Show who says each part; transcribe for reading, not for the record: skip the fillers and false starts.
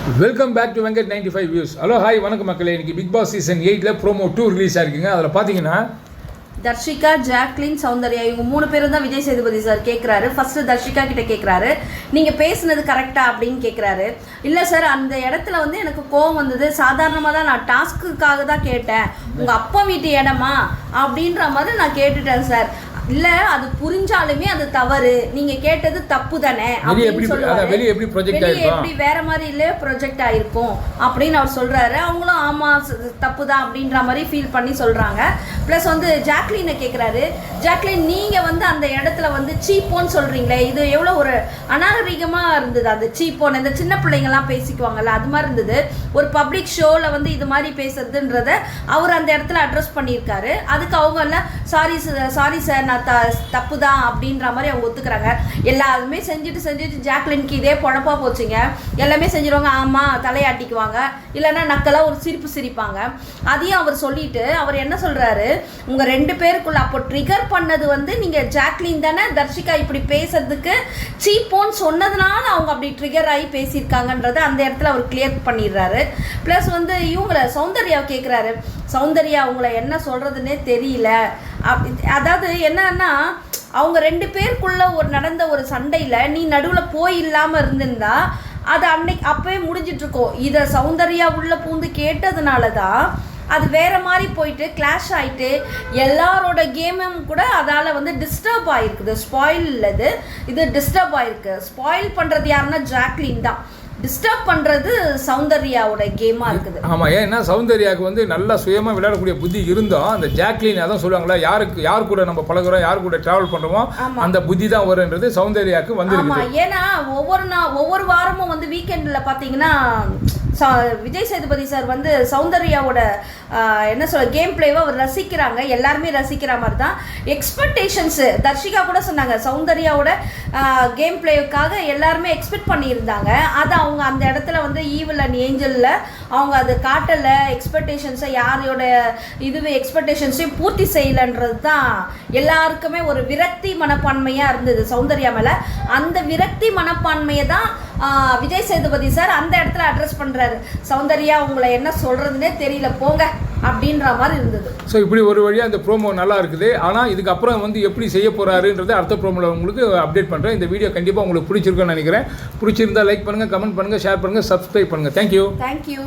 Speaker 1: Welcome back to Venkat 95 views. Hello hi வணக்கம் மக்களே. இன்னைக்கு பிக் பாஸ் சீசன் 8ல ப்ரோமோ 2 ரிலீஸ் ஆயிருக்குங்க. அதில் பார்த்தீங்கன்னா
Speaker 2: தர்ஷிகா, ஜாக்லின், சௌந்தர்யா இவங்க 3 பேரும் தான் விஜய் சேதுபதி சார் கேட்குறாரு. ஃபர்ஸ்ட் தர்ஷிகா கிட்ட கேட்குறாரு, நீங்கள் பேசுனது கரெக்டா அப்படின்னு கேட்குறாரு. இல்லை சார், அந்த இடத்துல வந்து எனக்கு கோவம் வந்தது. சாதாரணமாக தான் நான் டாஸ்க்குக்காக தான் கேட்டேன். உங்கள் அப்பா வீட்டு இடமா அப்படின்ற மாதிரி நான் கேட்டுட்டேன் சார். இல்ல அது புரிஞ்சாலுமே அது தவறு, நீங்க கேட்டது தப்பு தானே அப்படின்னு சொல்லுவாரு. வெளியே எப்படி வேற மாதிரி இல்ல ப்ரொஜெக்ட் ஆயிருக்கும் அப்படின்னு அவர் சொல்றாரு. அவங்களும் ஆமா தப்பு தான் அப்படின்ற மாதிரி ஃபீல் பண்ணி சொல்றாங்க. பிளஸ் வந்து ஜாக்லினை கேட்குறாரு, ஜாக்லின் நீங்க வந்து அந்த இடத்துல வந்து சீப்போன்னு சொல்றீங்களே, இது எவ்வளோ ஒரு அநாகரிகமா இருந்தது. அந்த சீப்போன் இந்த சின்ன பிள்ளைங்கள்லாம் பேசிக்குவாங்கல்ல, அது மாதிரி இருந்தது. ஒரு பப்ளிக் ஷோல வந்து இது மாதிரி பேசுறதுன்றத அவர் அந்த இடத்துல அட்ரஸ் பண்ணியிருக்காரு. அதுக்கு அவங்க எல்லாம் சாரி சார் நான் தப்பு தான் அப்படின்ற மாதிரி அவங்க ஒத்துக்கிறாங்க. எல்லாருமே செஞ்சுட்டு ஜாக்லினுக்கு இதே பொழப்பா போச்சுங்க. எல்லாமே செஞ்சிருவாங்க, ஆமா தலையாட்டிக்குவாங்க, இல்லைன்னா நக்கலாக ஒரு சிரிப்பு சிரிப்பாங்க. அதையும் அவர் சொல்லிட்டு அவர் என்ன சொல்றாரு, உங்க 2 பேருக்குள்ள அப்போ ட்ரிகர் பண்ணது வந்து நீங்க ஜாக்லின் தானே. தர்ஷிகா இப்படி பேசுறதுக்கு சீப்போன்னு சொன்னதுனால அவங்க அப்படி ட்ரிகர் ஆகி பேசியிருக்காங்கன்றத அந்த இடத்துல அவர் கிளியர் பண்ணிடுறாரு. ப்ளஸ் வந்து இவங்களை சௌந்தர்யாவை கேட்குறாரு, சௌந்தர்யா அவங்கள என்ன சொல்றதுன்னே தெரியல. அதாவது என்னன்னா, அவங்க 2 பேருக்குள்ள நடந்த ஒரு சண்டையில் நீ நடுவில் போய் இல்லாமல் இருந்திருந்தா அது அப்பவே முடிஞ்சிட்டு இருக்கோம். இதை சௌந்தர்யா உள்ள பூந்து கேட்டதுனால தான் அது வேற மாதிரி போயிட்டு கிளாஷ் ஆகிட்டு எல்லாரோட கேமும் கூட அதால் வந்து டிஸ்டர்ப் ஆகிருக்குது. ஸ்பாயில் இல்லது, இது டிஸ்டர்ப் ஆகிருக்கு. ஸ்பாயில் பண்ணுறது யாருன்னா ஜாக்லின் தான். டிஸ்டர்ப் பண்ணுறது சௌந்தர்யாவோட கேமாக இருக்குது.
Speaker 1: ஆமாம், ஏன்னா சௌந்தர்யாவுக்கு வந்து நல்லா சுயமாக விளையாடக்கூடிய புத்தி இருந்தோம். அந்த ஜாக்லின் அதான் சொல்லுவாங்களா, யார் கூட நம்ம பழகுறோம், யார் கூட ட்ராவல் பண்ணுறோமோ அந்த புத்தி தான் வருன்றது சௌந்தர்யாவுக்கு வந்து.
Speaker 2: ஆமாம், ஏன்னா ஒவ்வொரு வாரமும் வந்து வீக்கெண்டில் பார்த்தீங்கன்னா விஜய் சேதுபதி சார் வந்து சௌந்தர்யாவோட என்ன சொல்ல கேம் பிளேவை அவர் ரசிக்கிறாங்க. எல்லாருமே ரசிக்கிற மாதிரி தான். எக்ஸ்பெக்டேஷன்ஸு தர்ஷிகா கூட சொன்னாங்க, சௌந்தர்யாவோட கேம் பிளேவுக்காக எல்லாருமே எக்ஸ்பெக்ட் பண்ணியிருந்தாங்க. அதை அவங்க அந்த இடத்துல வந்து ஈவில் அண்ட் ஏஞ்சலில் அவங்க அது காட்டலை. எக்ஸ்பெக்டேஷன்ஸை யாரோட எக்ஸ்பெக்டேஷன்ஸையும் பூர்த்தி செய்யலைன்றது தான் எல்லாருக்குமே ஒரு விரக்தி மனப்பான்மையாக இருந்தது சௌந்தர்யா மேலே. அந்த விரக்தி மனப்பான்மையை தான் விஜய் சேதுபதி சார் அந்த இடத்துல அட்ரஸ் பண்ணுறாரு. சௌந்தர்யா உங்களை என்ன சொல்கிறதுனே தெரியல போங்க அப்படின்ற மாதிரி இருந்தது.
Speaker 1: ஸோ இப்படி ஒரு வழியாக இந்த ப்ரோமோ நல்லா இருக்குது. ஆனால் இதுக்கப்புறம் வந்து எப்படி செய்ய போகிறாருன்றது அடுத்த ப்ரோமோவில் உங்களுக்கு அப்டேட் பண்ணுறேன். இந்த வீடியோ கண்டிப்பாக உங்களுக்கு பிடிச்சிருக்குன்னு நினைக்கிறேன். பிடிச்சிருந்தா லைக் பண்ணுங்கள், கமெண்ட் பண்ணுங்கள், ஷேர் பண்ணுங்கள், சப்ஸ்கிரைப் பண்ணுங்கள். தேங்க்யூ.